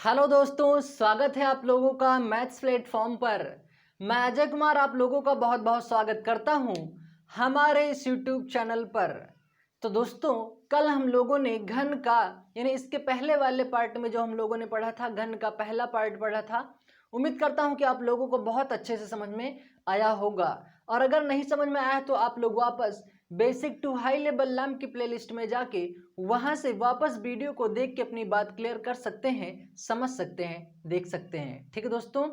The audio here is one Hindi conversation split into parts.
हेलो दोस्तों, स्वागत है आप लोगों का मैथ्स प्लेटफॉर्म पर। मैं अजय कुमार आप लोगों का बहुत बहुत स्वागत करता हूं हमारे इस यूट्यूब चैनल पर। तो दोस्तों, कल हम लोगों ने घन का यानी इसके पहले वाले पार्ट में जो हम लोगों ने पढ़ा था, घन का पहला पार्ट पढ़ा था। उम्मीद करता हूं कि आप लोगों को बहुत अच्छे से समझ में आया होगा। और अगर नहीं समझ में आया तो आप लोग वापस basic to high level lamp की प्लेलिस्ट में जाके वहां से वापस वीडियो को देख के अपनी बात क्लियर कर सकते हैं, समझ सकते हैं, देख सकते हैं। ठीक है दोस्तों।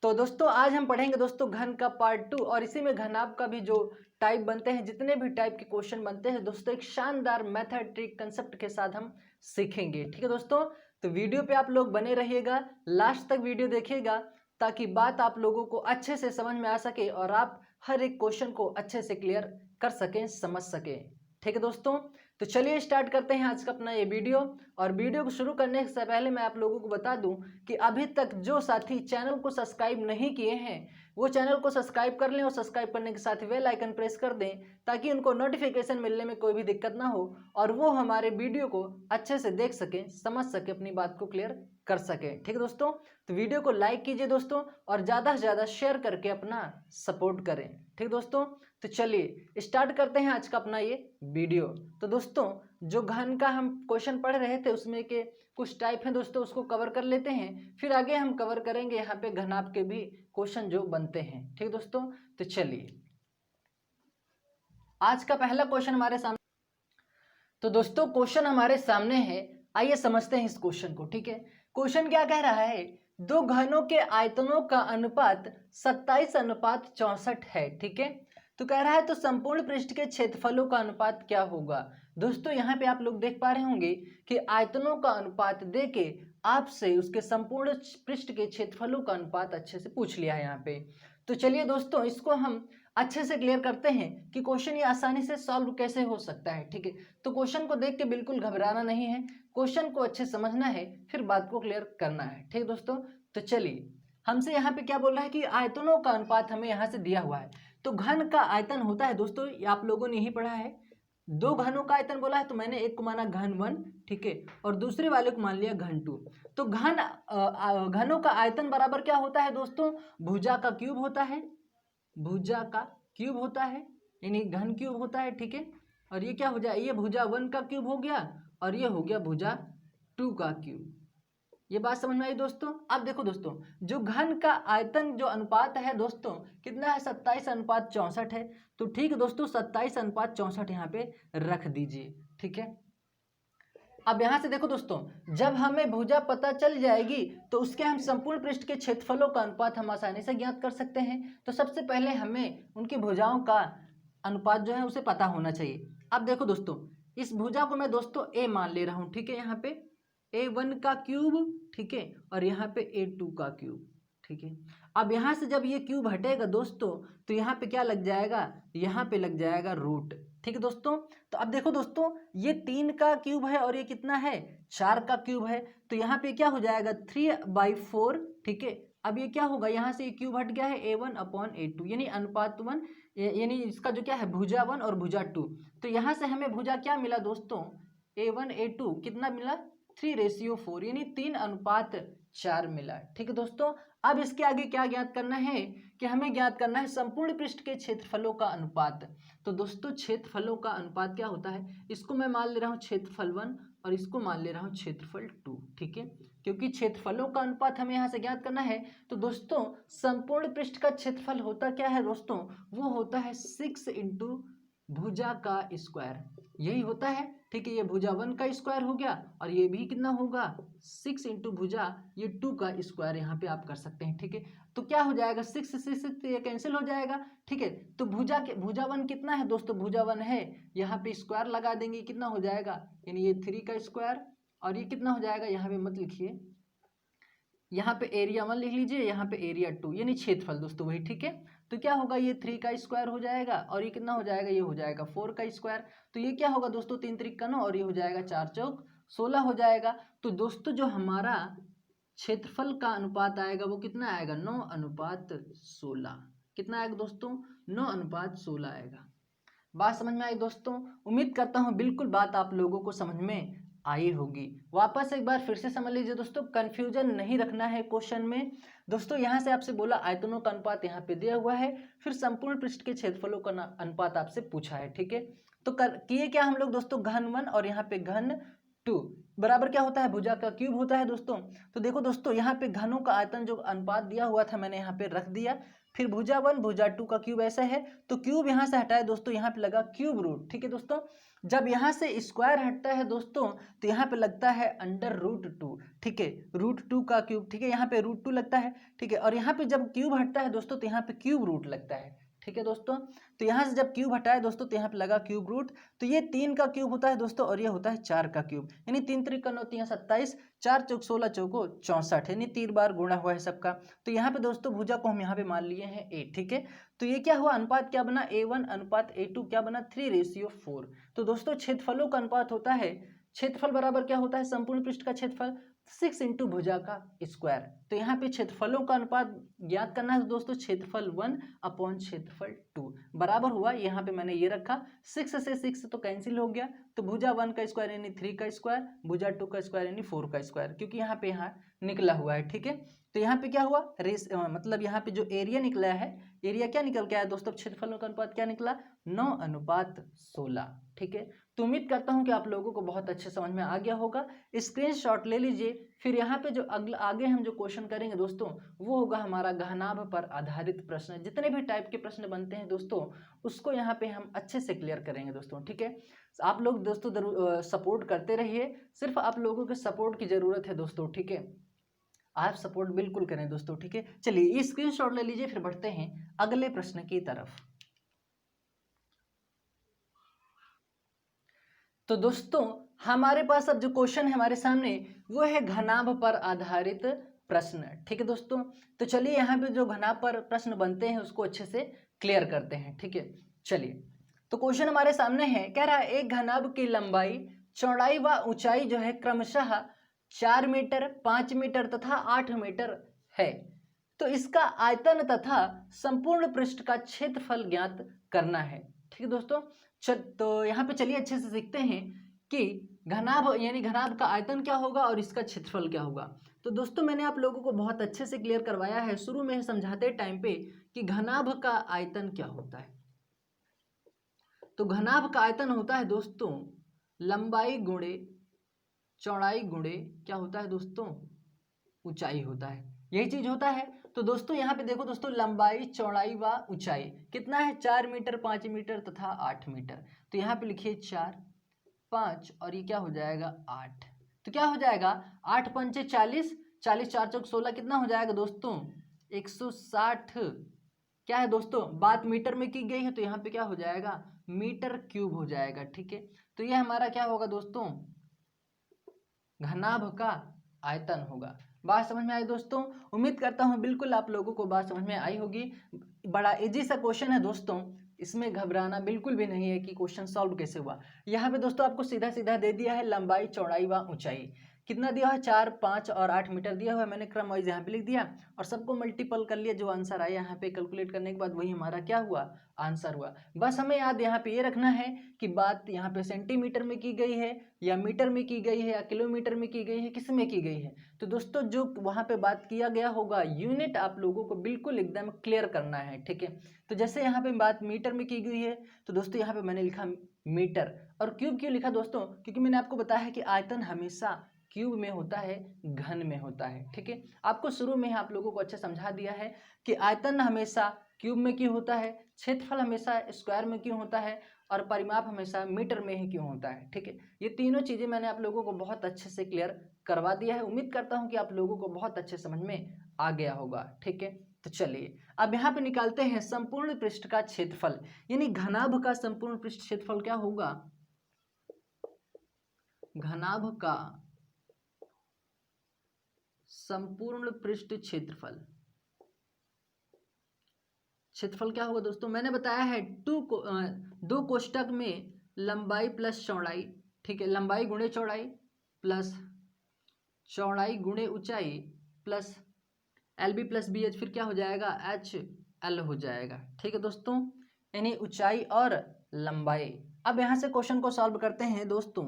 तो दोस्तों, आज हम पढ़ेंगे दोस्तों घन का पार्ट 2 और इसी में घनाभ का भी जो टाइप बनते हैं, जितने भी टाइप के क्वेश्चन बनते हैं दोस्तों, एक शानदार मेथड ट्रिक कंसेप्ट के साथ हम सीखेंगे। ठीक है दोस्तों। तो वीडियो पे आप लोग बने रहिएगा, लास्ट तक वीडियो देखिएगा ताकि बात आप लोगों को अच्छे से समझ में आ सके और आप हर एक क्वेश्चन को अच्छे से क्लियर कर सकें, समझ सकें। ठीक है दोस्तों। तो चलिए स्टार्ट करते हैं आज का अपना ये वीडियो। और वीडियो को शुरू करने से पहले मैं आप लोगों को बता दूं कि अभी तक जो साथी चैनल को सब्सक्राइब नहीं किए हैं वो चैनल को सब्सक्राइब कर लें और सब्सक्राइब करने के साथ बेल आइकन प्रेस कर दें ताकि उनको नोटिफिकेशन मिलने में कोई भी दिक्कत ना हो और वो हमारे वीडियो को अच्छे से देख सकें, समझ सके, अपनी बात को क्लियर कर सकें। ठीक है दोस्तों। तो वीडियो को लाइक कीजिए दोस्तों और ज़्यादा से ज़्यादा शेयर करके अपना सपोर्ट करें। ठीक दोस्तों। तो चलिए स्टार्ट करते हैं आज का अपना ये वीडियो। तो दोस्तों, जो घन का हम क्वेश्चन पढ़ रहे थे उसमें के कुछ टाइप हैं दोस्तों, उसको कवर कर लेते हैं, फिर आगे हम कवर करेंगे यहाँ पे घनाभ के भी क्वेश्चन जो बनते हैं। ठीक दोस्तों। तो चलिए आज का पहला क्वेश्चन हमारे सामने। तो दोस्तों, क्वेश्चन हमारे सामने है, आइए समझते हैं इस क्वेश्चन को। ठीक है। क्वेश्चन क्या कह रहा है, दो घनों के आयतनों का अनुपात 27:64 है। ठीक है। तो कह रहा है तो संपूर्ण पृष्ठ के क्षेत्रफलों का अनुपात क्या होगा। दोस्तों, यहाँ पे आप लोग देख पा रहे होंगे कि आयतनों का अनुपात दे के आपसे उसके संपूर्ण पृष्ठ के क्षेत्रफलों का अनुपात अच्छे से पूछ लिया है यहाँ पे। तो चलिए दोस्तों, इसको हम अच्छे से क्लियर करते हैं कि क्वेश्चन ये आसानी से सॉल्व कैसे हो सकता है। ठीक है। तो क्वेश्चन को देख के बिल्कुल घबराना नहीं है, क्वेश्चन को अच्छे समझना है, फिर बात को क्लियर करना है। ठीक है दोस्तों। तो चलिए, हमसे यहाँ पे क्या बोल रहा है कि आयतनों का अनुपात हमें यहाँ से दिया हुआ है। तो घन का आयतन होता है दोस्तों, ये आप लोगों ने यही पढ़ा है, दो घनों का आयतन बोला है तो मैंने एक को माना घन 1, ठीक है, और दूसरे वाले को मान लिया घन 2। तो घनों का आयतन बराबर क्या होता है दोस्तों, भुजा का क्यूब होता है, भुजा का क्यूब होता है, यानी घन क्यूब होता है। ठीक है। और ये क्या हो जाए, ये भुजा 1 का क्यूब हो गया और ये हो गया भुजा 2 का क्यूब। ये बात समझ में आई दोस्तों। अब देखो दोस्तों, जो घन का आयतन जो अनुपात है दोस्तों कितना है, 27:64 है। तो ठीक है दोस्तों, 27:64 यहाँ पे रख दीजिए। ठीक है। अब यहाँ से देखो दोस्तों, जब हमें भुजा पता चल जाएगी तो उसके हम संपूर्ण पृष्ठ के क्षेत्रफलों का अनुपात हम आसानी से ज्ञात कर सकते हैं। तो सबसे पहले हमें उनकी भुजाओं का अनुपात जो है उसे पता होना चाहिए। अब देखो दोस्तों, इस भुजा को मैं दोस्तों ए मान ले रहा हूँ। ठीक है। यहाँ पे A1 का क्यूब, ठीक है, और यहाँ पे A2 का क्यूब। ठीक है। अब यहाँ से जब ये क्यूब हटेगा दोस्तों तो यहाँ पे क्या लग जाएगा, यहाँ पे लग जाएगा रूट। ठीक है दोस्तों। तो अब देखो दोस्तों, ये 3 का क्यूब है और ये कितना है, 4 का क्यूब है। तो यहाँ पे क्या हो जाएगा, 3/4। ठीक है। अब ये क्या होगा, यहाँ से ये क्यूब हट गया है, A1/A2 यानी अनुपात 1, यानी इसका जो क्या है भुजा 1 और भुजा 2। तो यहाँ से हमें भुजा क्या मिला दोस्तों, A1/A2 कितना मिला, 3:4 यानी 3:4 मिला। ठीक है दोस्तों। अब इसके आगे क्या ज्ञात करना है कि हमें ज्ञात करना है संपूर्ण पृष्ठ के क्षेत्रफलों का अनुपात। तो दोस्तों, क्षेत्रफलों का अनुपात क्या होता है, इसको मैं मान ले रहा हूँ क्षेत्रफल 1 और इसको मान ले रहा हूँ क्षेत्रफल 2। ठीक है। क्योंकि क्षेत्रफलों का अनुपात हमें यहाँ से ज्ञात करना है। तो दोस्तों, संपूर्ण पृष्ठ का क्षेत्रफल होता क्या है दोस्तों, वो होता है 6 इंटू भुजा का स्क्वायर, यही होता है। ठीक है। ये भुजा 1 का स्क्वायर हो गया और ये भी कितना होगा, 6 इंटू भुजा ये 2 का स्क्वायर यहाँ पे आप कर सकते हैं। ठीक है। तो क्या हो जाएगा, 6 से 6 ये कैंसिल हो जाएगा। ठीक है। तो भुजा 1 कितना है दोस्तों, भुजा 1 है, यहाँ पे स्क्वायर लगा देंगे, कितना हो जाएगा, यानी ये 3 का स्क्वायर, और ये कितना हो जाएगा, यहाँ पे मत लिखिए, यहाँ पे एरिया 1 लिख लीजिए, यहाँ पे एरिया 2 यानी क्षेत्रफल दोस्तों वही। ठीक है। तो क्या होगा, ये 3 का स्क्वायर हो जाएगा और ये कितना हो जाएगा, ये हो जाएगा 4 का स्क्वायर। तो ये क्या होगा दोस्तों, 3 3 का 9 और ये हो जाएगा 4 चौक 16 हो जाएगा। तो दोस्तों, जो हमारा क्षेत्रफल का अनुपात आएगा वो कितना आएगा, 9:16। कितना आएगा दोस्तों, 9:16 आएगा। बात समझ में आई दोस्तों। उम्मीद करता हूँ बिल्कुल बात आप लोगों को समझ में आई होगी। वापस एक बार फिर से समझ लीजिए दोस्तों, कंफ्यूजन नहीं रखना है क्वेश्चन में। दोस्तों यहाँ से आपसे बोला आयतनों का अनुपात यहाँ पे दिया हुआ है, फिर संपूर्ण पृष्ठ के क्षेत्रफलों का अनुपात आपसे पूछा है, ठीक है। तो किए क्या हम लोग दोस्तों, घन 1 और यहाँ पे घन 2 बराबर क्या होता है, भुजा का क्यूब होता है दोस्तों। तो देखो दोस्तों यहाँ पे घनों का आयतन जो अनुपात दिया हुआ था मैंने यहाँ पे रख दिया, फिर भुजा 1 भुजा 2 का क्यूब ऐसा है, तो क्यूब यहाँ से हटाए दोस्तों, यहाँ पे लगा क्यूब रूट, ठीक है दोस्तों। जब यहाँ से स्क्वायर हटता है दोस्तों तो यहाँ पे लगता है √2, ठीक है, √2 का क्यूब, ठीक है, यहाँ पे √2 लगता है, ठीक है। और यहाँ पे जब क्यूब हटता है दोस्तों तो यहाँ पे क्यूब रूट लगता है, ठीक है दोस्तों। तो यहाँ से जब क्यूब हटाए दोस्तों तो यहाँ पे लगा क्यूब रूट, तो ये 3 का क्यूब होता है दोस्तों और ये होता है 4 का क्यूब, यानी 3 3 9 3 27, 4 चौक 16 चौको 64, यानी 3 बार गुणा हुआ है सबका। तो यहाँ पे दोस्तों भुजा को हम यहाँ पे मान लिए हैं 8, ठीक है। तो ये क्या हुआ, अनुपात क्या बना, A1 अनुपात A2 क्या बना, 3:4। तो दोस्तों क्षेत्रफलों का अनुपात होता है, क्षेत्रफल बराबर क्या होता है, संपूर्ण पृष्ठ का क्षेत्रफल 6 इंटू भुजा का स्क्वायर। तो यहाँ पे क्षेत्रफलों का अनुपात ज्ञात करना है दोस्तों, क्षेत्रफल 1 अपॉन क्षेत्रफल 2 बराबर हुआ, यहाँ पे मैंने ये रखा, 6 से 6 तो कैंसिल हो गया, तो भुजा 1 का स्क्वायर यानी 3 का स्क्वायर, भुजा 2 का स्क्वायर यानी 4 का स्क्वायर, क्योंकि यहाँ पे यहाँ निकला हुआ है, ठीक है। तो यहाँ पे क्या हुआ, मतलब यहाँ पे जो एरिया निकला है, एरिया क्या निकल के आया दोस्तों, क्षेत्रफलों का अनुपात क्या निकला, 9:16, ठीक है। तो उम्मीद करता हूँ कि आप लोगों को बहुत अच्छे समझ में आ गया होगा। स्क्रीनशॉट ले लीजिए, फिर यहाँ पे जो आगे हम जो क्वेश्चन करेंगे दोस्तों वो होगा हमारा घनाभ पर आधारित प्रश्न। जितने भी टाइप के प्रश्न बनते हैं दोस्तों उसको यहाँ पे हम अच्छे से क्लियर करेंगे दोस्तों, ठीक है। आप लोग दोस्तों सपोर्ट करते रहिए, सिर्फ आप लोगों के सपोर्ट की जरूरत है दोस्तों, ठीक है। आप सपोर्ट बिल्कुल करें दोस्तों, ठीक है। चलिए ये स्क्रीनशॉट ले लीजिए, फिर बढ़ते हैं अगले प्रश्न की तरफ। तो दोस्तों हमारे पास अब जो क्वेश्चन है हमारे सामने वो है घनाभ पर आधारित प्रश्न, ठीक है दोस्तों। तो चलिए यहाँ पे जो घनाभ पर प्रश्न बनते हैं उसको अच्छे से क्लियर करते हैं, ठीक है। चलिए तो क्वेश्चन हमारे सामने है, कह रहा है एक घनाभ की लंबाई, चौड़ाई व ऊंचाई जो है क्रमशः 4 मीटर, 5 मीटर तथा 8 मीटर है। तो इसका आयतन तथा संपूर्ण पृष्ठ का क्षेत्रफल ज्ञात करना है, ठीक है दोस्तों। तो यहाँ पे चलिए अच्छे से सीखते हैं कि घनाभ यानी घनाभ का आयतन क्या होगा और इसका क्षेत्रफल क्या होगा। तो दोस्तों मैंने आप लोगों को बहुत अच्छे से क्लियर करवाया है शुरू में समझाते टाइम पे कि घनाभ का आयतन क्या होता है। तो घनाभ का आयतन होता है दोस्तों लंबाई गुणे चौड़ाई गुणे क्या होता है दोस्तों, ऊंचाई होता है, यही चीज होता है। तो दोस्तों यहाँ पे देखो दोस्तों, लंबाई चौड़ाई व ऊंचाई कितना है, 4 मीटर, 5 मीटर तथा 8 मीटर। तो यहाँ पे लिखिए 4, 5 और ये क्या हो जाएगा 8। तो क्या हो जाएगा 8 पंचे 40, 40 4 चौक 16, कितना हो जाएगा दोस्तों 160। क्या है दोस्तों, बात मीटर में की गई है तो यहाँ पे क्या हो जाएगा मीटर क्यूब हो जाएगा, ठीक है। तो ये हमारा क्या होगा दोस्तों, घनाभ का आयतन होगा। बात समझ में आई दोस्तों, उम्मीद करता हूँ बिल्कुल आप लोगों को बात समझ में आई होगी। बड़ा इजी सा क्वेश्चन है दोस्तों, इसमें घबराना बिल्कुल भी नहीं है कि क्वेश्चन सॉल्व कैसे हुआ। यहाँ पे दोस्तों आपको सीधा सीधा दे दिया है लंबाई चौड़ाई व ऊंचाई, कितना दिया है 4, 5 और 8 मीटर दिया हुआ है। मैंने क्रम वाइज यहाँ पे लिख दिया और सबको मल्टीपल कर लिया, जो आंसर आया यहाँ पे कैलकुलेट करने के बाद वही हमारा क्या हुआ आंसर हुआ। बस हमें याद यहाँ पे ये रखना है कि बात यहाँ पे सेंटीमीटर में की गई है या मीटर में की गई है या किलोमीटर में की गई है, किस में की गई है। तो दोस्तों जो वहाँ पे बात किया गया होगा यूनिट आप लोगों को बिल्कुल एकदम क्लियर करना है, ठीक है। तो जैसे यहाँ पे बात मीटर में की गई है तो दोस्तों यहाँ पे मैंने लिखा मीटर। और क्यूब क्यों लिखा दोस्तों, क्योंकि मैंने आपको बताया है कि आयतन हमेशा क्यूब में होता है, घन में होता है, ठीक है। आपको शुरू में आप लोगों को अच्छा समझा दिया है कि आयतन हमेशा क्यूब में क्यों होता है, क्षेत्रफल हमेशा स्क्वायर में क्यों होता है और परिमाप हमेशा मीटर में ही क्यों होता है, ठीक है। ये तीनों चीजें मैंने आप लोगों को बहुत अच्छे से क्लियर करवा दिया है। उम्मीद करता हूं कि आप लोगों को बहुत अच्छे समझ में आ गया होगा, ठीक है। तो चलिए अब यहाँ पे निकालते हैं संपूर्ण पृष्ठ का क्षेत्रफल, यानी घनाभ का संपूर्ण पृष्ठ क्षेत्रफल क्या होगा, घनाभ का संपूर्ण पृष्ठ क्षेत्रफल, क्षेत्रफल क्या होगा दोस्तों, मैंने बताया है दो कोष्टक में लंबाई प्लस चौड़ाई, ठीक है, लंबाई गुणे चौड़ाई प्लस चौड़ाई गुणे ऊंचाई प्लस LB प्लस BH, फिर क्या हो जाएगा HL हो जाएगा, ठीक है दोस्तों, यानी ऊंचाई और लंबाई। अब यहाँ से क्वेश्चन को सॉल्व करते हैं दोस्तों।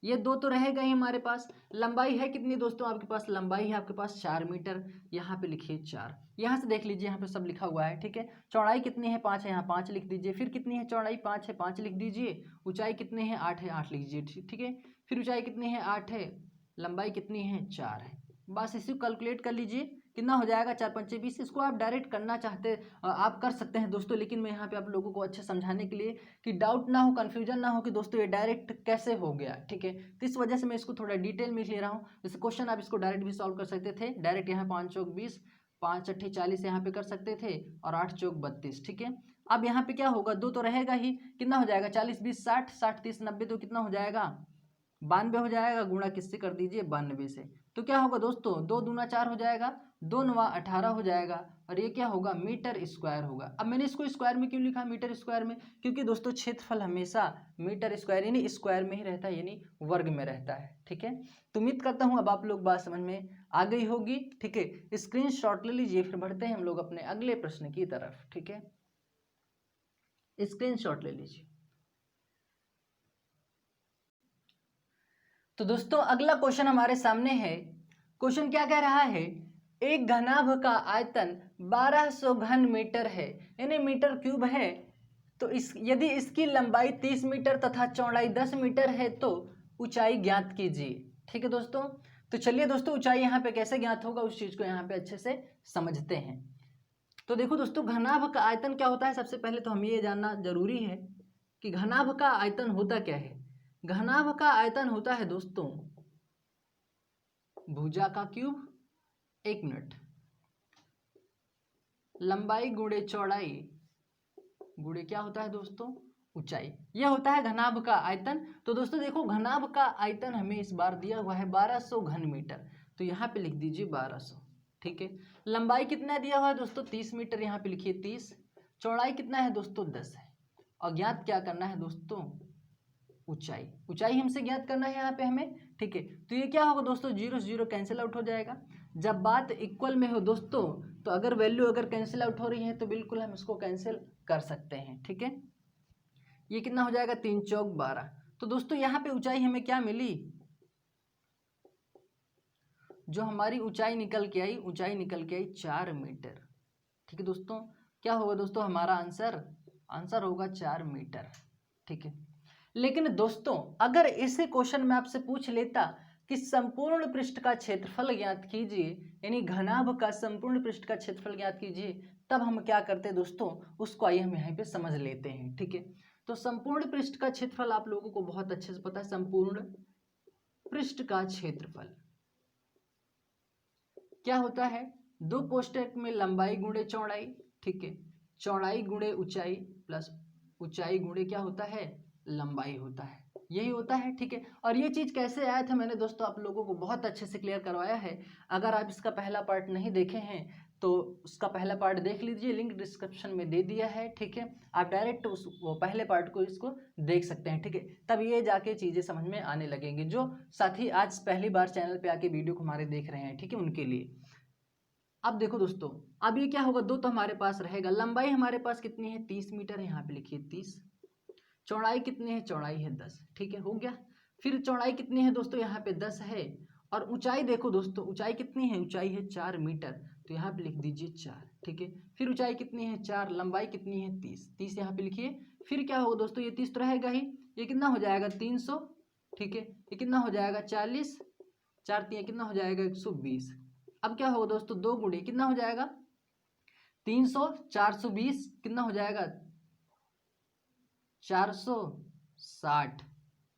ये 2 तो रहेगा ही हमारे पास। लंबाई है कितनी दोस्तों आपके पास, लंबाई है आपके पास 4 मीटर, यहाँ पे लिखिए 4, यहाँ से देख लीजिए यहाँ पे सब लिखा हुआ है, ठीक है। चौड़ाई कितनी है 5 है, यहाँ 5 लिख दीजिए। फिर कितनी है चौड़ाई 5 है, 5 लिख दीजिए। ऊंचाई कितनी है 8 है, 8 लिख दीजिए, ठीक है। फिर ऊंचाई कितनी है 8 है, लंबाई कितनी है 4 है। बस इसी को कैलकुलेट कर लीजिए कितना हो जाएगा, 4 पंचे 20। इसको आप डायरेक्ट करना चाहते आप कर सकते हैं दोस्तों, लेकिन मैं यहाँ पे आप लोगों को अच्छे समझाने के लिए कि डाउट ना हो, कन्फ्यूजन ना हो कि दोस्तों ये डायरेक्ट कैसे हो गया, ठीक है। तो इस वजह से मैं इसको थोड़ा डिटेल में ले रहा हूँ। जैसे क्वेश्चन आप इसको डायरेक्ट भी सॉल्व कर सकते थे, डायरेक्ट यहाँ 5 चौक 20, 5 अट्ठे 40 यहाँ पे कर सकते थे, और 8 चौक 32, ठीक है। अब यहाँ पे क्या होगा, 2 तो रहेगा ही, कितना हो जाएगा 40 20 60, 60 30 90, तो कितना हो जाएगा 92 हो जाएगा। गुणा किससे कर दीजिए 92 से, तो क्या होगा दोस्तों 2 दूना 4 हो जाएगा, 2 नवा 18 हो जाएगा, और ये क्या होगा मीटर स्क्वायर होगा। अब मैंने इसको स्क्वायर में क्यों लिखा, मीटर स्क्वायर में, क्योंकि दोस्तों क्षेत्रफल हमेशा मीटर स्क्वायर यानी स्क्वायर में ही रहता है, यानी वर्ग में रहता है, ठीक है। तो उम्मीद करता हूँ अब आप लोग बात समझ में आ गई होगी, ठीक है। स्क्रीनशॉट ले लीजिए, फिर बढ़ते हैं हम लोग अपने अगले प्रश्न की तरफ, ठीक है। स्क्रीनशॉट ले लीजिए। तो दोस्तों अगला क्वेश्चन हमारे सामने है। क्वेश्चन क्या कह रहा है, एक घनाभ का आयतन 1200 घन मीटर है, यानी मीटर क्यूब है। तो यदि इसकी लंबाई 30 मीटर तथा चौड़ाई 10 मीटर है तो ऊंचाई ज्ञात कीजिए, ठीक है दोस्तों। तो चलिए दोस्तों ऊंचाई यहाँ पे कैसे ज्ञात होगा उस चीज को यहाँ पे अच्छे से समझते हैं। तो देखो दोस्तों घनाभ का आयतन क्या होता है, सबसे पहले तो हमें ये जानना जरूरी है कि घनाभ का आयतन होता क्या है। घनाभ का आयतन होता है दोस्तों भुजा का क्यूब, 1 मिनट, लंबाई गुणे चौड़ाई गुणे क्या होता है दोस्तों ऊंचाई, यह होता है घनाभ का आयतन। तो दोस्तों देखो घनाभ का आयतन हमें इस बार दिया हुआ है 1200 घन मीटर, तो यहाँ पे लिख दीजिए 1200, ठीक है। लंबाई कितना दिया हुआ है दोस्तों 30 मीटर, यहाँ पे लिखिए 30। चौड़ाई कितना है दोस्तों 10 है, और ज्ञात क्या करना है दोस्तों ऊंचाई, ऊंचाई हमसे ज्ञात करना है यहाँ पे हमें, ठीक है। तो ये क्या होगा दोस्तों 0 से 0 कैंसिल आउट हो जाएगा। जब बात इक्वल में हो दोस्तों, तो अगर वैल्यू अगर कैंसिल आउट हो रही है तो बिल्कुल हम इसको कैंसिल कर सकते हैं, ठीक है। ये कितना हो जाएगा 3 चौक 12। तो दोस्तों यहाँ पे ऊंचाई हमें क्या मिली, जो हमारी ऊंचाई निकल के आई, ऊंचाई निकल के आई 4 मीटर, ठीक है दोस्तों। क्या होगा दोस्तों हमारा आंसर होगा 4 मीटर, ठीक है। लेकिन दोस्तों अगर इसे क्वेश्चन में आपसे पूछ लेता कि संपूर्ण पृष्ठ का क्षेत्रफल ज्ञात कीजिए, यानी घनाभ का संपूर्ण पृष्ठ का क्षेत्रफल ज्ञात कीजिए, तब हम क्या करते हैं दोस्तों, उसको आइए हम यहाँ पे समझ लेते हैं, ठीक है। तो संपूर्ण पृष्ठ का क्षेत्रफल आप लोगों को बहुत अच्छे से पता है, संपूर्ण पृष्ठ का क्षेत्रफल क्या होता है, 2 कोष्टक में लंबाई गुणे चौड़ाई, ठीक है, चौड़ाई गुणे ऊंचाई प्लस ऊंचाई गुणे क्या होता है लंबाई होता है, यही होता है, ठीक है। और ये चीज कैसे आया था मैंने दोस्तों आप लोगों को बहुत अच्छे से क्लियर करवाया है। अगर आप इसका पहला पार्ट नहीं देखे हैं तो उसका पहला पार्ट देख लीजिए, लिंक डिस्क्रिप्शन में दे दिया है, ठीक है। आप डायरेक्ट वो पहले पार्ट को इसको देख सकते हैं, ठीक है। तब ये जाके चीजें समझ में आने लगेंगी, जो साथी आज पहली बार चैनल पे आके वीडियो को हमारे देख रहे हैं, ठीक है, उनके लिए। अब देखो दोस्तों, अब ये क्या होगा, 2 तो हमारे पास रहेगा, लंबाई हमारे पास कितनी है 30 मीटर, यहाँ पे लिखिए 30। चौड़ाई कितनी है, चौड़ाई है 10, ठीक है, हो गया। फिर चौड़ाई कितनी है दोस्तों, यहाँ पे 10 है। और ऊंचाई देखो दोस्तों, ऊंचाई कितनी है, ऊंचाई है 4 मीटर, तो यहाँ पे लिख दीजिए 4, ठीक है। फिर ऊंचाई कितनी है 4, लंबाई कितनी है 30, 30 यहाँ पे लिखिए। फिर क्या होगा दोस्तों, ये 30 तो रहेगा ही, ये कितना हो जाएगा 300, ठीक है। ये कितना हो जाएगा 40, 4 3 कितना हो जाएगा 120। अब क्या होगा दोस्तों 2 गुणे कितना हो जाएगा 300, 420 कितना हो जाएगा 460,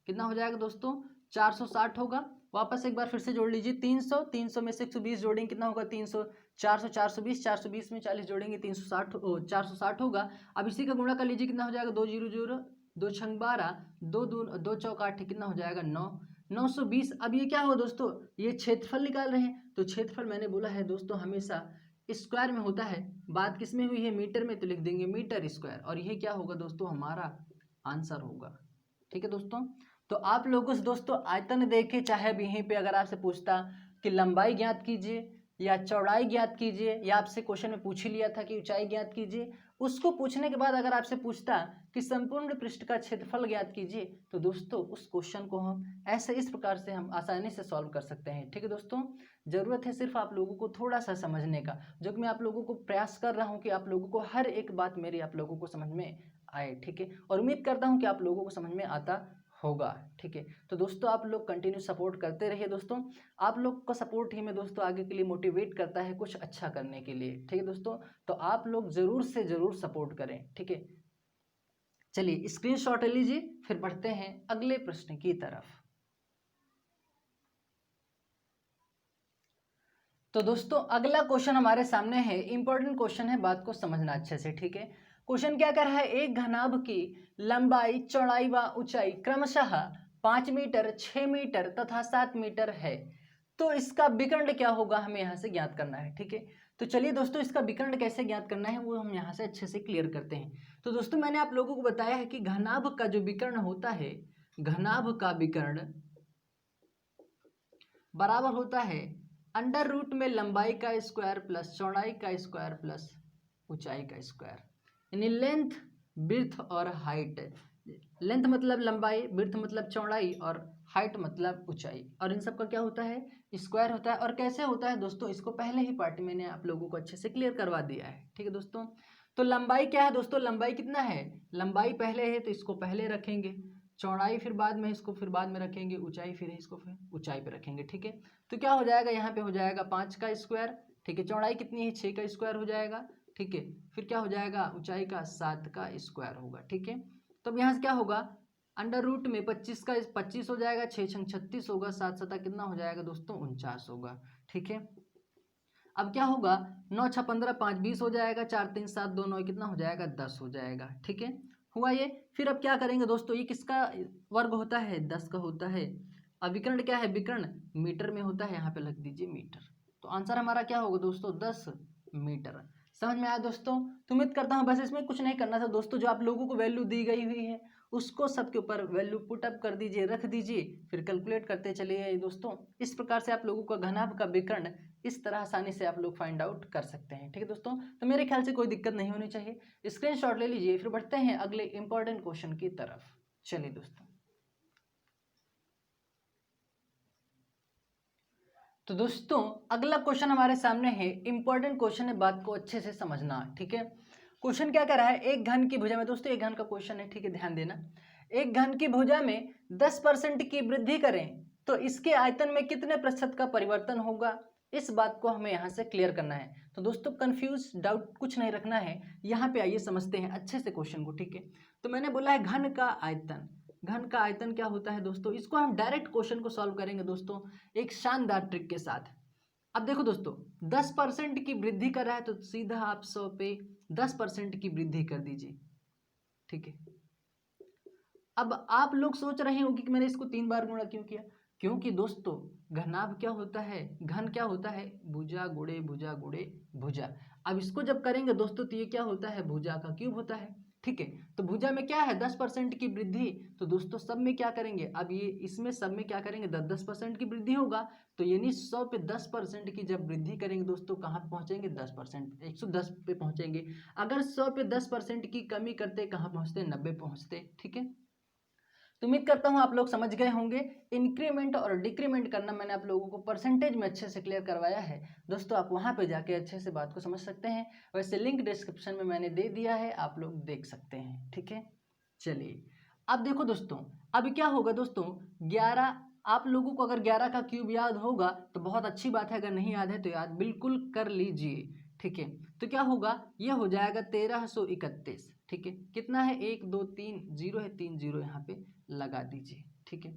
कितना हो जाएगा दोस्तों 460 होगा। वापस एक बार फिर से जोड़ लीजिए, 300, 300 में से 120 जोड़ेंगे कितना होगा 300, 400, 420, 420 में 40 जोड़ेंगे 360, 460 होगा। अब इसी का गुणा कर लीजिए, कितना हो जाएगा 2 0 0, 2 छंग 12, 2 चौक 8, कितना हो जाएगा 9, 920। अब ये क्या होगा दोस्तों, ये क्षेत्रफल निकाल रहे हैं, तो क्षेत्रफल मैंने बोला है दोस्तों हमेशा स्क्वायर में होता है। बात किस में हुई है, मीटर में, तो लिख देंगे मीटर स्क्वायर, और यह क्या होगा दोस्तों हमारा आंसर होगा, ठीक है दोस्तों। तो आप लोगों से दोस्तों आयतन देखे, चाहे अब यहीं पे अगर आपसे पूछता कि लंबाई ज्ञात कीजिए या चौड़ाई ज्ञात कीजिए, या आपसे क्वेश्चन में पूछ ही लिया था कि ऊंचाई ज्ञात कीजिए, उसको पूछने के बाद अगर आपसे पूछता कि संपूर्ण पृष्ठ का क्षेत्रफल ज्ञात कीजिए, तो दोस्तों उस क्वेश्चन को हम ऐसे इस प्रकार से हम आसानी से सॉल्व कर सकते हैं। ठीक है दोस्तों, ज़रूरत है सिर्फ आप लोगों को थोड़ा सा समझने का, जो कि मैं आप लोगों को प्रयास कर रहा हूँ कि आप लोगों को हर एक बात मेरी आप लोगों को समझ में आए। ठीक है, और उम्मीद करता हूँ कि आप लोगों को समझ में आता होगा। ठीक है, तो दोस्तों आप लोग कंटिन्यू सपोर्ट करते रहिए दोस्तों, आप लोग का सपोर्ट ही में दोस्तों आगे के लिए मोटिवेट करता है कुछ अच्छा करने के लिए। ठीक है दोस्तों, तो आप लोग ज़रूर से ज़रूर सपोर्ट करें। ठीक है, चलिए स्क्रीनशॉट ले लीजिए, फिर बढ़ते हैं अगले प्रश्न की तरफ। तो दोस्तों अगला क्वेश्चन हमारे सामने है, इंपॉर्टेंट क्वेश्चन है, बात को समझना अच्छे से। ठीक है, क्वेश्चन क्या कर रहा है, एक घनाभ की लंबाई, चौड़ाई व ऊंचाई क्रमशः 5 मीटर, 6 मीटर तथा 7 मीटर है, तो इसका विकर्ण क्या होगा, हमें यहाँ से ज्ञात करना है। ठीक है, तो चलिए दोस्तों इसका विकर्ण कैसे ज्ञात करना है वो हम यहाँ से अच्छे से क्लियर करते हैं। तो दोस्तों मैंने आप लोगों को बताया है कि घनाभ का जो विकर्ण होता है, घनाभ का विकर्ण बराबर होता है अंडर रूट में लंबाई का स्क्वायर प्लस चौड़ाई का स्क्वायर प्लस ऊंचाई का स्क्वायर, यानी लेंथ, विड्थ और हाइट। लेंथ मतलब लंबाई, विड्थ मतलब चौड़ाई और हाइट मतलब ऊंचाई, और इन सब का क्या होता है, स्क्वायर होता है। और कैसे होता है दोस्तों, इसको पहले ही पार्ट मैंने आप लोगों को अच्छे से क्लियर करवा दिया है। ठीक है दोस्तों, तो लंबाई क्या है दोस्तों, लंबाई कितना है, लंबाई पहले है तो इसको पहले रखेंगे, चौड़ाई फिर बाद में, इसको फिर बाद में रखेंगे, ऊंचाई फिर है इसको फिर ऊंचाई पे रखेंगे। ठीक है, तो क्या हो जाएगा, यहाँ पे हो जाएगा 5 का स्क्वायर। ठीक है, चौड़ाई कितनी है, 6 का स्क्वायर हो जाएगा। ठीक है, फिर क्या हो जाएगा, ऊंचाई का 7 का स्क्वायर होगा। ठीक है, तो अब यहाँ से क्या होगा, अंडर रूट में 25 का 25 हो जाएगा, 6 छंग 36 होगा, 7 सता कितना हो जाएगा दोस्तों, 49 होगा। ठीक है, अब क्या होगा, 9 6 15 5 20 हो जाएगा, 4 3 7 2 9 कितना हो जाएगा, 10 हो जाएगा। ठीक है, हुआ ये। फिर अब क्या करेंगे दोस्तों, ये किसका वर्ग होता है, 10 का होता है। अब विकर्ण क्या है, विकर्ण मीटर में होता है, यहाँ पे लिख दीजिए मीटर। तो आंसर हमारा क्या होगा दोस्तों, 10 मीटर। समझ में आया दोस्तों, तो उम्मीद करता हूँ बस इसमें कुछ नहीं करना था दोस्तों, जो आप लोगों को वैल्यू दी गई हुई है उसको सबके ऊपर वैल्यू पुट अप कर दीजिए, रख दीजिए, फिर कैलकुलेट करते चलिए दोस्तों। इस प्रकार से आप लोगों का घनाभ का विकर्ण इस तरह आसानी से आप लोग फाइंड आउट कर सकते हैं। ठीक है दोस्तों, तो मेरे ख्याल से कोई दिक्कत नहीं होनी चाहिए। स्क्रीनशॉट ले लीजिए, फिर बढ़ते हैं अगले इंपॉर्टेंट क्वेश्चन की तरफ। चलिए दोस्तों, तो दोस्तों अगला क्वेश्चन हमारे सामने है, इंपॉर्टेंट क्वेश्चन है, बात को अच्छे से समझना। ठीक है, क्वेश्चन क्या कर रहा है, एक घन की भुजा में, दोस्तों एक घन का क्वेश्चन है, ठीक है ध्यान देना। एक घन की भुजा में 10% की वृद्धि करें तो इसके आयतन में कितने प्रतिशत का परिवर्तन होगा, इस बात को हमें यहाँ से क्लियर करना है। तो दोस्तों कंफ्यूज डाउट कुछ नहीं रखना है, यहाँ पे आइए समझते हैं अच्छे से क्वेश्चन को। ठीक है, तो मैंने बोला है घन का आयतन, घन का आयतन क्या होता है दोस्तों, इसको हम डायरेक्ट क्वेश्चन को सॉल्व करेंगे दोस्तों एक शानदार ट्रिक के साथ। अब देखो दोस्तों 10% की वृद्धि कर रहा है, तो सीधा आप 100 पे 10% की वृद्धि कर दीजिए। ठीक है, अब आप लोग सोच रहे होंगे कि मैंने इसको 3 बार गुणा क्यों किया, क्योंकि दोस्तों घनाभ क्या होता है, घन क्या होता है, भुजा गुणे भुजा गुणे भुजा। अब इसको जब करेंगे दोस्तों तो ये क्या होता है, भुजा का क्यूब होता है। ठीक है, तो भुजा में क्या है 10% की वृद्धि, तो दोस्तों सब में क्या करेंगे, अब ये इसमें सब में क्या करेंगे, 10% की वृद्धि होगा, तो यानी 100 पे 10% की जब वृद्धि करेंगे दोस्तों कहाँ पे पहुंचेंगे, 10%, 110 पे पहुंचेंगे। अगर 100 पे 10% की कमी करते कहाँ पहुंचते, 90 पहुंचते। ठीक है, तो उम्मीद करता हूं आप लोग समझ गए होंगे। इंक्रीमेंट और डिक्रीमेंट करना मैंने आप लोगों को परसेंटेज में अच्छे से क्लियर करवाया है दोस्तों, आप वहां पे जाके अच्छे से बात को समझ सकते हैं। वैसे लिंक डिस्क्रिप्शन में मैंने दे दिया है, आप लोग देख सकते हैं। ठीक है, चलिए अब देखो दोस्तों, अब क्या होगा दोस्तों, 11, आप लोगों को अगर 11 का क्यूब याद होगा तो बहुत अच्छी बात है, अगर नहीं याद है तो याद बिल्कुल कर लीजिए। ठीक है, तो क्या होगा, ये हो जाएगा 1331। ठीक है, कितना है, 1 2 3 0 है, 3 0 यहाँ पे लगा दीजिए। ठीक है,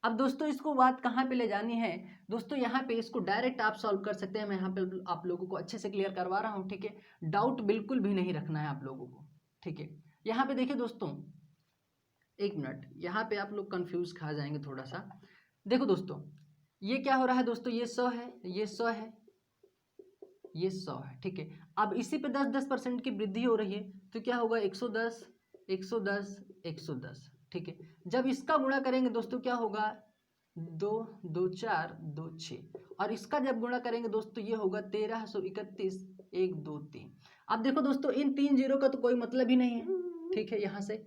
अब दोस्तों इसको बात कहाँ पे ले जानी है दोस्तों, यहाँ पे इसको डायरेक्ट आप सॉल्व कर सकते हैं, मैं यहाँ पे आप लोगों को अच्छे से क्लियर करवा रहा हूँ। ठीक है, डाउट बिल्कुल भी नहीं रखना है आप लोगों को। ठीक है, यहाँ पे देखिए दोस्तों, एक मिनट, यहाँ पे आप लोग कंफ्यूज खा जाएंगे थोड़ा सा। देखो दोस्तों ये क्या हो रहा है दोस्तों, ये 100 है, ये 100 है, ये 100 है। ठीक है, अब इसी पे 10% की वृद्धि हो रही है, तो क्या होगा, 110 110 110। ठीक है, जब इसका गुणा करेंगे दोस्तों क्या होगा, 2 2 4 2 6, और इसका जब गुणा करेंगे दोस्तों ये होगा 1331 1 2 3। अब देखो दोस्तों इन 3 जीरो का तो कोई मतलब ही नहीं है, ठीक है, यहाँ से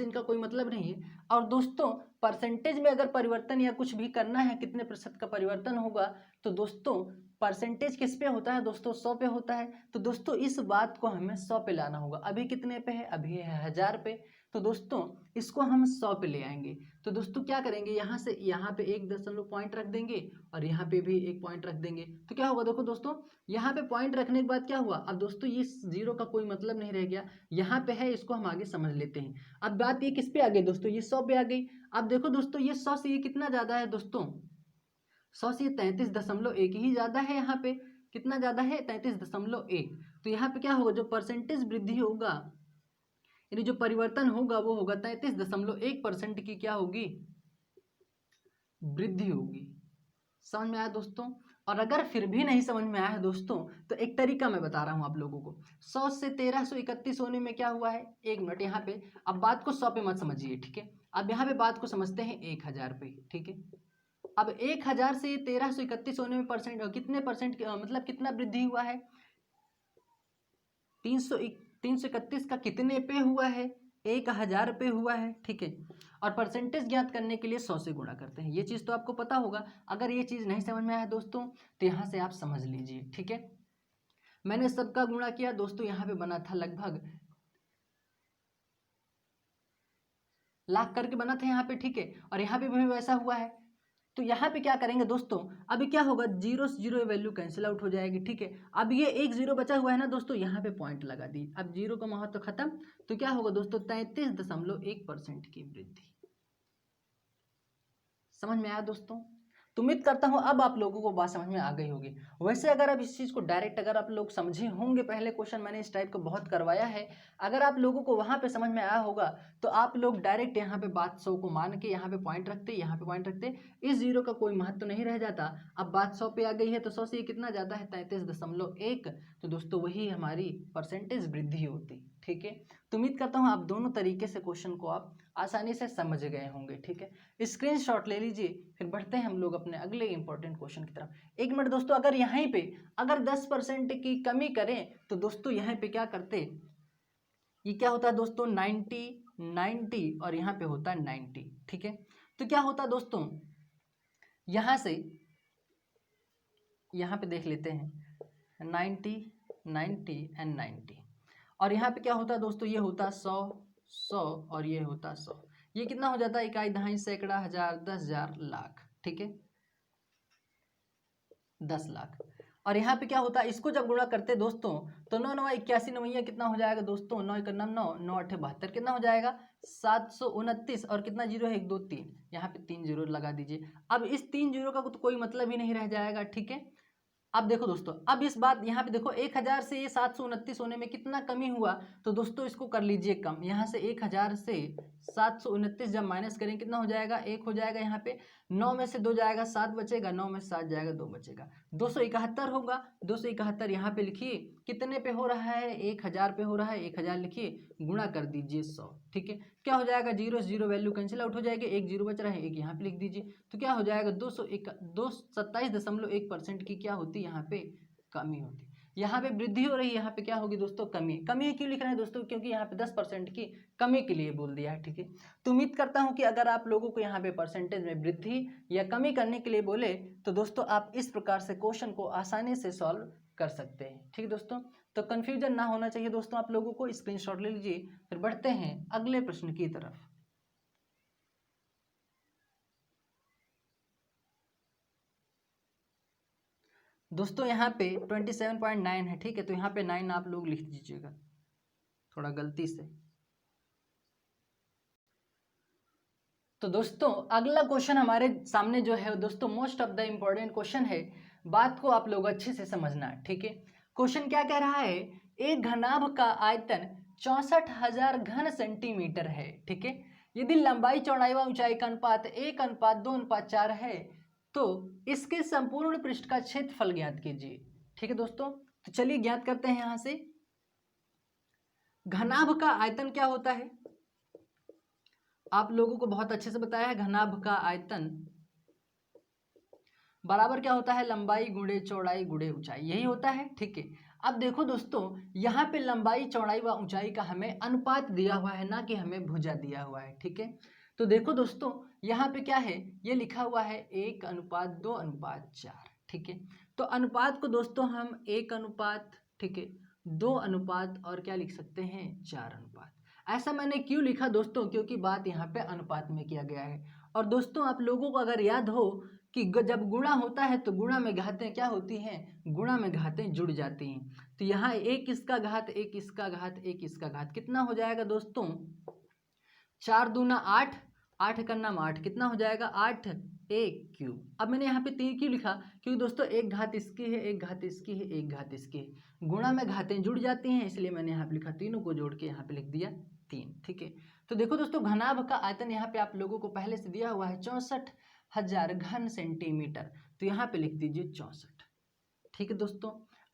इनका कोई मतलब नहीं है। और दोस्तों परसेंटेज में अगर परिवर्तन या कुछ भी करना है, कितने प्रतिशत का परिवर्तन होगा, तो दोस्तों परसेंटेज किस पे होता है दोस्तों, 100 पे होता है। तो दोस्तों इस बात को हमें 100 पे लाना होगा। अभी कितने पे है, अभी है 1000 पे, तो दोस्तों इसको हम 100 पे ले आएंगे। तो दोस्तों क्या करेंगे, यहाँ से यहाँ पे 1 दशमलव पॉइंट रख देंगे और यहाँ पे भी 1 पॉइंट रख देंगे। तो क्या होगा देखो दोस्तों, यहाँ पे पॉइंट रखने के बाद क्या हुआ, अब दोस्तों ये जीरो का कोई मतलब नहीं रह गया, यहाँ पे है, इसको हम आगे समझ लेते हैं। अब बात ये किस पे आ गई दोस्तों, ये 100 पे आ गई। अब देखो दोस्तों ये 100 से ये कितना ज्यादा है दोस्तों, 100 से 33.1 ही ज्यादा है। यहाँ पे कितना ज्यादा है, 33.1। तो यहाँ पे क्या होगा, जो परसेंटेज वृद्धि होगा यानी जो परिवर्तन होगा वो होगा 33.1% की क्या होगी, वृद्धि होगी। समझ में आया दोस्तों। और अगर फिर भी नहीं समझ में आया है दोस्तों, तो एक तरीका मैं बता रहा हूं आप लोगों को। 100 से 1331 होने में क्या हुआ है, 1 मिनट यहाँ पे, अब बात को 100 पे मत समझिए, ठीक है। अब यहाँ पे बात को समझते हैं 1000 पे, ठीक है। अब 1000 से 1331 होने में कितने परसेंट मतलब कितना वृद्धि हुआ है, 331 का कितने पे हुआ है, 1000 पे हुआ है, ठीक है। और परसेंटेज ज्ञात करने के लिए 100 से गुणा करते हैं, ये चीज़ तो आपको पता होगा। अगर ये चीज़ नहीं समझ में आया दोस्तों तो यहाँ से आप समझ लीजिए, ठीक है। मैंने सबका गुणा किया दोस्तों, यहाँ पे बना था लगभग लाख करके बना था यहाँ पे, ठीक है। और यहाँ पे भी वैसा हुआ है। तो यहाँ पे क्या करेंगे दोस्तों, अभी क्या होगा, जीरो से जीरो वैल्यू कैंसिल आउट हो जाएगी, ठीक है। अब ये 1 जीरो बचा हुआ है ना दोस्तों, यहाँ पे पॉइंट लगा दी, अब जीरो का महत्व खत्म। तो क्या होगा दोस्तों, 33.1% की वृद्धि। समझ में आया दोस्तों। तो उम्मीद करता हूं अब आप लोगों को बात समझ में आ गई होगी। वैसे अगर आप इस चीज़ को डायरेक्ट अगर आप लोग समझे होंगे, पहले क्वेश्चन मैंने इस टाइप का बहुत करवाया है, अगर आप लोगों को वहां पे समझ में आया होगा तो आप लोग डायरेक्ट यहाँ पे बात 100 को मान के यहाँ पे पॉइंट रखते, यहाँ पे पॉइंट रखते, इस जीरो का कोई महत्व नहीं रह जाता। अब बात 100 पे आ गई है तो 100 से ये कितना ज़्यादा है, 33.1। तो दोस्तों वही हमारी परसेंटेज वृद्धि होती, ठीक है। तो उम्मीद करता हूँ आप दोनों तरीके से क्वेश्चन को आप आसानी से समझ गए होंगे, ठीक है। स्क्रीनशॉट ले लीजिए, फिर बढ़ते हैं हम लोग अपने अगले इंपॉर्टेंट क्वेश्चन की तरफ। 1 मिनट दोस्तों, अगर यहीं पे अगर 10% की कमी करें तो दोस्तों यहाँ पे क्या करते, ये क्या होता है दोस्तों, 90 90 और यहाँ पे होता है 90, ठीक है। तो क्या होता है दोस्तों, यहाँ से यहाँ पे देख लेते हैं 90 90 एंड 90। और यहाँ पे क्या होता है दोस्तों, ये होता है 100 100 और ये होता है 100। ये कितना हो जाता है, इकाई, दहाई, सैकड़ा, हजार, 10,000, लाख, ठीक है, 10 लाख। और यहाँ पे क्या होता है, इसको जब गुणा करते दोस्तों तो 9 9 81 9 कितना हो जाएगा दोस्तों, 9 1 9 9 8 72 कितना हो जाएगा, 729। और कितना जीरो है, 1 2 3, यहाँ पे 3 जीरो लगा दीजिए। अब इस 3 जीरो का तो कोई मतलब ही नहीं रह जाएगा, ठीक है। अब देखो दोस्तों, अब इस बात यहाँ पे देखो 1000 से ये 729 होने में कितना कमी हुआ, तो दोस्तों इसको कर लीजिए कम। यहाँ से 1000 से 729 जब माइनस करें कितना हो जाएगा, 1 हो जाएगा, यहाँ पे 9 में से 2 जाएगा, 7 बचेगा, 9 में से 7 जाएगा, 2 बचेगा, 271 होगा। 271 यहाँ पे लिखिए कितने पे हो रहा है, 1000 पे हो रहा है, 1000 लिखिए, गुणा कर दीजिए 100, ठीक है। क्या हो जाएगा, zero zero value cancel out हो जाएगी, 1 जीरो बच रहा है, 1 यहाँ पे लिख दीजिए। तो क्या हो जाएगा, 227.1% की क्या होती है, यहाँ पे कमी होती। यहाँ पे वृद्धि हो रही है, यहाँ पे क्या होगी दोस्तों, कमी। कमी क्यों लिख रहे हैं दोस्तों, क्योंकि यहाँ पे 10% की कमी के लिए बोल दिया है, ठीक है। तो उम्मीद करता हूँ कि अगर आप लोगों को यहाँ पे परसेंटेज में वृद्धि या कमी करने के लिए बोले तो दोस्तों आप इस प्रकार से क्वेश्चन को आसानी से सॉल्व कर सकते हैं, ठीक है दोस्तों। तो कंफ्यूजन ना होना चाहिए दोस्तों आप लोगों को। स्क्रीनशॉट ले लीजिए, फिर बढ़ते हैं अगले प्रश्न की तरफ। दोस्तों यहाँ पे 27.9 है, ठीक है। तो यहाँ पे 9 आप लोग लिख दीजिएगा थोड़ा गलती से। तो दोस्तों अगला क्वेश्चन हमारे सामने जो है दोस्तों most of the important question है, बात को आप लोग अच्छे से समझना, ठीक है। क्वेश्चन क्या कह रहा है, एक घनाभ का आयतन 64,000 घन सेंटीमीटर है, ठीक है। यदि लंबाई चौड़ाई व ऊंचाई का अनुपात 1:2:4 है तो इसके संपूर्ण पृष्ठ का क्षेत्रफल ज्ञात कीजिए, ठीक है दोस्तों। तो चलिए ज्ञात करते हैं। यहां से घनाभ का आयतन क्या होता है, आप लोगों को बहुत अच्छे से बताया है। घनाभ का आयतन बराबर क्या होता है, लंबाई गुणे चौड़ाई गुणे ऊंचाई, यही होता है। ठीक है, अब देखो दोस्तों, यहाँ पे लंबाई चौड़ाई व ऊंचाई का हमें अनुपात दिया हुआ है, ना कि हमें भुजा दिया हुआ है। ठीक है, तो देखो दोस्तों, यहाँ पे क्या है, ये लिखा हुआ है 1:2:4। ठीक है, तो अनुपात को दोस्तों हम 1:, ठीक है, 2:, और क्या लिख सकते हैं, 4:। ऐसा मैंने क्यों लिखा दोस्तों, क्योंकि बात यहाँ पे अनुपात में किया गया है। और दोस्तों आप लोगों को अगर याद हो कि जब गुणा होता है तो गुणा में घातें क्या होती हैं, गुणा में घातें जुड़ जाती हैं। तो यहाँ एक इसका घात, एक इसका घात, एक इसका घात, कितना हो जाएगा दोस्तों, 4×2=8, 8 का नाम 8, कितना हो जाएगा 8^3। अब मैंने यहाँ पे 3 क्यों लिखा, क्योंकि दोस्तों एक घात इसकी है, एक घात इसकी है, एक घात इसकी है, गुणा में घातें जुड़ जाती हैं, इसलिए मैंने यहाँ पे लिखा, तीनों को जोड़ के यहाँ पे लिख दिया 3। ठीक है, तो देखो दोस्तों, घनाभ का आयतन यहाँ पे आप लोगों को पहले से दिया हुआ है 64,000 घन सेंटीमीटर, तो यहाँ पे लिख दीजिए 64। ठीक है दोस्तों,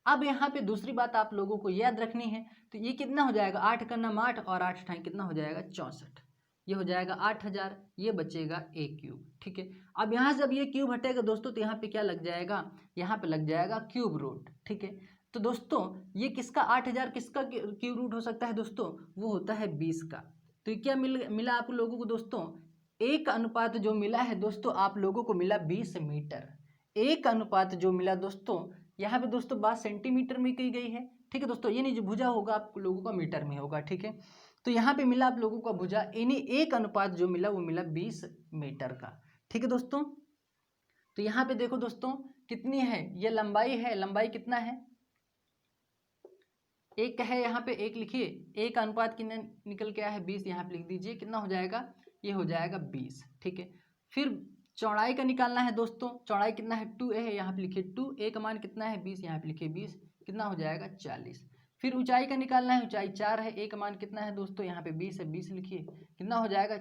अब यहाँ पे दूसरी बात आप लोगों को याद रखनी है, तो ये कितना हो जाएगा, 8 का नाम 8 और 8 ठाई कितना हो जाएगा 64, ये हो जाएगा 8000, ये बचेगा a³। ठीक है, अब यहाँ से जब ये क्यूब हटेगा दोस्तों, तो यहाँ पे क्या लग जाएगा, यहाँ पे लग जाएगा क्यूब रूट। ठीक है, तो दोस्तों ये किसका 8000 किसका क्यूब रूट हो सकता है दोस्तों, वो होता है 20 का। तो ये क्या मिला आप लोगों को दोस्तों, 1:, जो मिला है दोस्तों आप लोगों को मिला 20 मीटर। 1:, जो मिला दोस्तों, यहाँ पे दोस्तों बात सेंटीमीटर में की गई है। ठीक है दोस्तों, ये नहीं जो भुजा होगा आप लोगों का मीटर में होगा। ठीक है, तो यहाँ पे मिला आप लोगों का भुजा, यानी 1:, जो मिला वो मिला 20 मीटर का। ठीक है दोस्तों, तो यहाँ पे देखो दोस्तों कितनी है, ये लंबाई है, लंबाई कितना है, एक है, यहाँ पे एक लिखिए, 1:, कितना निकल के आया है 20, यहाँ पे लिख दीजिए, कितना हो जाएगा, ये हो जाएगा 20। ठीक है, फिर चौड़ाई का निकालना है दोस्तों, चौड़ाई कितना है 2a है, यहाँ पे लिखिए 2, a का मान कितना है 20, यहाँ पे लिखिए 20, कितना हो जाएगा 40। फिर ऊंचाई का निकालना है, ऊंचाई 4 है, a का मान कितना है दोस्तों, यहाँ पे 20 है, 20 लिखिए, कितना हो जाएगा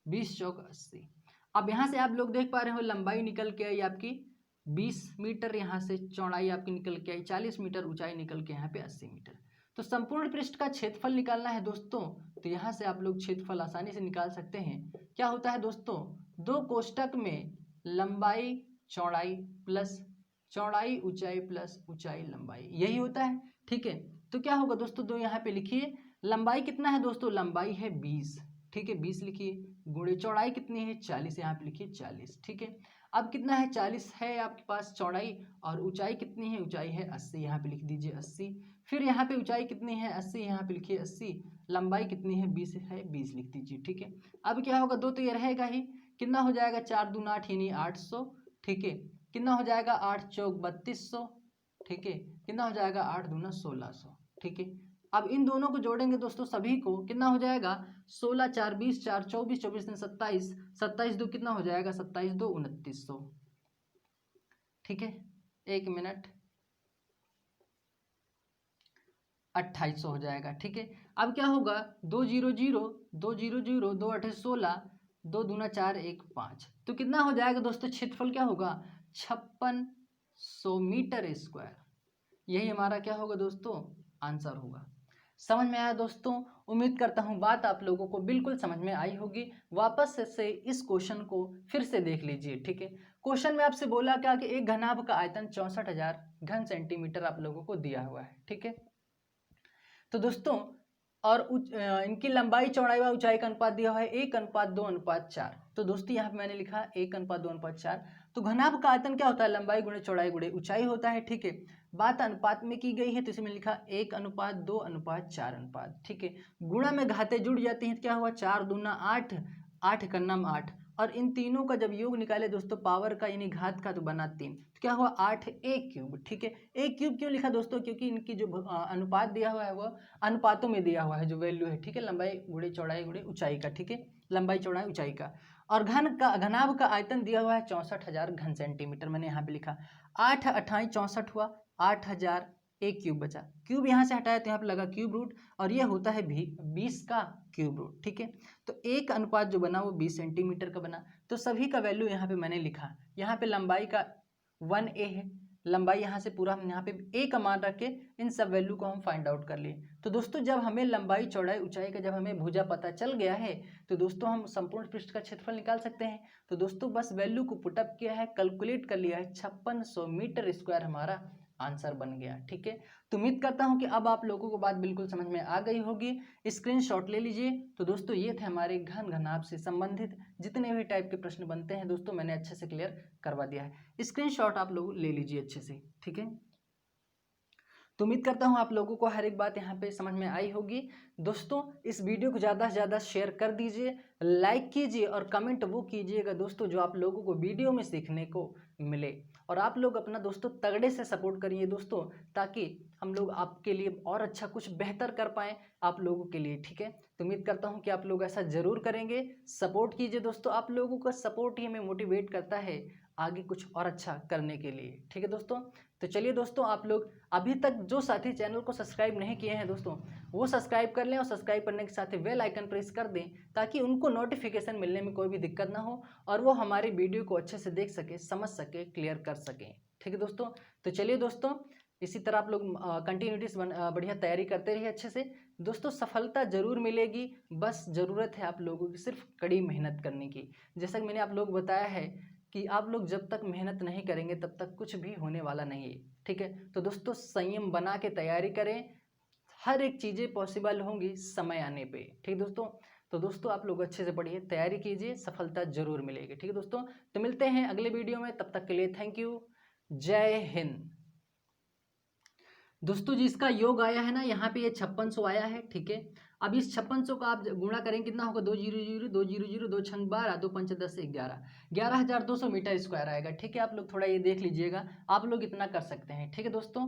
20×4 80। अब यहाँ से आप लोग देख पा रहे हो लंबाई निकल के आई आपकी 20 मीटर, यहाँ से चौड़ाई आपकी निकल के आई 40 मीटर, ऊंचाई निकल के यहाँ पे 80 मीटर। तो संपूर्ण पृष्ठ का क्षेत्रफल निकालना है दोस्तों, तो यहाँ से आप लोग क्षेत्रफल आसानी से निकाल सकते हैं। क्या होता है दोस्तों, 2 कोष्टक में लंबाई चौड़ाई प्लस चौड़ाई ऊंचाई प्लस ऊंचाई लंबाई, यही होता है। ठीक है, तो क्या होगा दोस्तों, 2 यहाँ पे लिखिए, लंबाई कितना है दोस्तों, लंबाई है 20, ठीक है 20 लिखिए, गुणे चौड़ाई कितनी है 40, यहाँ पे लिखिए 40। ठीक है, अब कितना है 40 है आपके पास चौड़ाई, और ऊंचाई कितनी है, ऊंचाई है 80, यहाँ पे लिख दीजिए 80। फिर यहाँ पे ऊंचाई कितनी है 80, यहाँ पे लिखिए 80, लंबाई कितनी है 20 है, 20 लिख दीजिए। ठीक है, अब क्या होगा, 2 तो ये रहेगा ही, कितना हो जाएगा 4×2=8 यानी 800। ठीक है, कितना हो जाएगा 8×4=3200। ठीक है, कितना हो जाएगा 8×2=1600। ठीक है, अब इन दोनों को जोड़ेंगे दोस्तों सभी को, कितना हो जाएगा 16 4 20 4 24 24 27 27 2 कितना हो जाएगा 27 2 2900। ठीक है, 1 मिनट, 2800 हो जाएगा। ठीक है, अब क्या होगा 2 0 0 2 0 0 2 8 16 2 दूना 4 1 5, तो कितना हो जाएगा दोस्तों, क्षेत्रफल क्या होगा 5600 मीटर स्क्वायर। यही हमारा क्या होगा दोस्तों, आंसर होगा। समझ में आया दोस्तों, उम्मीद करता हूँ बात आप लोगों को बिल्कुल समझ में आई होगी। वापस से इस क्वेश्चन को फिर से देख लीजिए। ठीक है, क्वेश्चन में आपसे बोला क्या कि एक घनाभ का आयतन 64,000 घन सेंटीमीटर आप लोगों को दिया हुआ है। ठीक है, तो दोस्तों और इनकी लंबाई चौड़ाई व ऊंचाई का अनुपात दिया हुआ है 1:2:4। तो दोस्तों यहाँ पे मैंने लिखा 1:2:4। तो घनाभ का आयतन क्या होता है, लंबाई गुणे चौड़ाई गुणे ऊंचाई होता है। ठीक है, बात अनुपात में की गई है, तो इसमें लिखा 1:2:4। ठीक है, गुणा में घातें जुड़ जाती हैं, तो क्या हुआ 4 दूना 8, 8 का नाम 8, और इन तीनों का जब योग निकाले दोस्तों पावर का यानी घात का, तो बना 3, तो क्या हुआ 8a³। ठीक है, a³ क्यों लिखा दोस्तों, क्योंकि इनकी जो अनुपात दिया हुआ है वो अनुपातों में दिया हुआ है जो वैल्यू है। ठीक है, लंबाई गुणे चौड़ाई गुणे ऊंचाई का। ठीक है, लंबाई चौड़ाई ऊंचाई का, और घनाभ का आयतन दिया हुआ है 64,000 घन सेंटीमीटर। मैंने यहाँ पे लिखा 8 28 64 हुआ, 8000 a³ बचा, क्यूब यहाँ से हटाया तो यहाँ पे लगा क्यूब रूट, और ये होता है 20 का क्यूब रूट। ठीक है, तो 1:, जो बना वो 20 सेंटीमीटर का बना। तो सभी का वैल्यू यहाँ पे मैंने लिखा, यहाँ पे लंबाई का 1a है, लंबाई यहाँ से पूरा हम यहाँ पे ए का मान रख के इन सब वैल्यू को हम फाइंड आउट कर लिए। तो दोस्तों जब हमें लंबाई चौड़ाई ऊंचाई का जब हमें भुजा पता चल गया है तो दोस्तों हम संपूर्ण पृष्ठ का क्षेत्रफल निकाल सकते हैं। तो दोस्तों बस वैल्यू को पुटअप किया है, कैलकुलेट कर लिया है, 5600 मीटर स्क्वायर हमारा आंसर बन गया। ठीक है, तो उम्मीद करता हूं कि अब आप लोगों को बात बिल्कुल समझ में आ गई होगी। स्क्रीनशॉट ले लीजिए। तो दोस्तों ये थे हमारे घन घनाभ से संबंधित जितने भी टाइप के प्रश्न बनते हैं दोस्तों, मैंने अच्छे से क्लियर करवा दिया है। स्क्रीनशॉट आप लोग ले लीजिए अच्छे से। ठीक है, तो उम्मीद करता हूँ आप लोगों को हर एक बात यहाँ पे समझ में आई होगी। दोस्तों इस वीडियो को ज़्यादा से ज़्यादा शेयर कर दीजिए, लाइक कीजिए और कमेंट वो कीजिएगा दोस्तों जो आप लोगों को वीडियो में सीखने को मिले। और आप लोग अपना दोस्तों तगड़े से सपोर्ट करिए दोस्तों, ताकि हम लोग आपके लिए और अच्छा कुछ बेहतर कर पाएँ आप लोगों के लिए। ठीक है, तो उम्मीद करता हूँ कि आप लोग ऐसा ज़रूर करेंगे। सपोर्ट कीजिए दोस्तों, आप लोगों का सपोर्ट ही हमें मोटिवेट करता है आगे कुछ और अच्छा करने के लिए। ठीक है दोस्तों, तो चलिए दोस्तों, आप लोग अभी तक जो साथी चैनल को सब्सक्राइब नहीं किए हैं दोस्तों, वो सब्सक्राइब कर लें और सब्सक्राइब करने के साथ ही बेल आइकन प्रेस कर दें ताकि उनको नोटिफिकेशन मिलने में कोई भी दिक्कत ना हो और वो हमारी वीडियो को अच्छे से देख सके, समझ सके, क्लियर कर सकें। ठीक है दोस्तों, तो चलिए दोस्तों इसी तरह आप लोग कंटिन्यूटीज बढ़िया तैयारी करते रहिए अच्छे से। दोस्तों सफलता जरूर मिलेगी, बस ज़रूरत है आप लोगों की सिर्फ कड़ी मेहनत करने की। जैसा कि मैंने आप लोग बताया है कि आप लोग जब तक मेहनत नहीं करेंगे तब तक कुछ भी होने वाला नहीं है। ठीक है, तो दोस्तों संयम बना के तैयारी करें, हर एक चीज़ें पॉसिबल होंगी समय आने पे। ठीक दोस्तों, तो दोस्तों आप लोग अच्छे से पढ़िए, तैयारी कीजिए, सफलता जरूर मिलेगी। ठीक है दोस्तों, तो मिलते हैं अगले वीडियो में, तब तक के लिए थैंक यू, जय हिंद। दोस्तों जिसका योग आया है ना यहाँ पे ये 5600 आया है। ठीक है, अब इस 5600 का आप गुणा करें कितना होगा, 200 200 2 छंग 12 2 पंच 10 11 11200 मीटर स्क्वायर आएगा। ठीक है, आप लोग थोड़ा ये देख लीजिएगा, आप लोग इतना कर सकते हैं। ठीक है दोस्तों,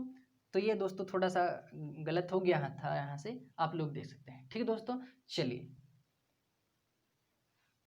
तो ये दोस्तों थोड़ा सा गलत हो गया था यहाँ से, आप लोग देख सकते हैं। ठीक है दोस्तों, चलिए।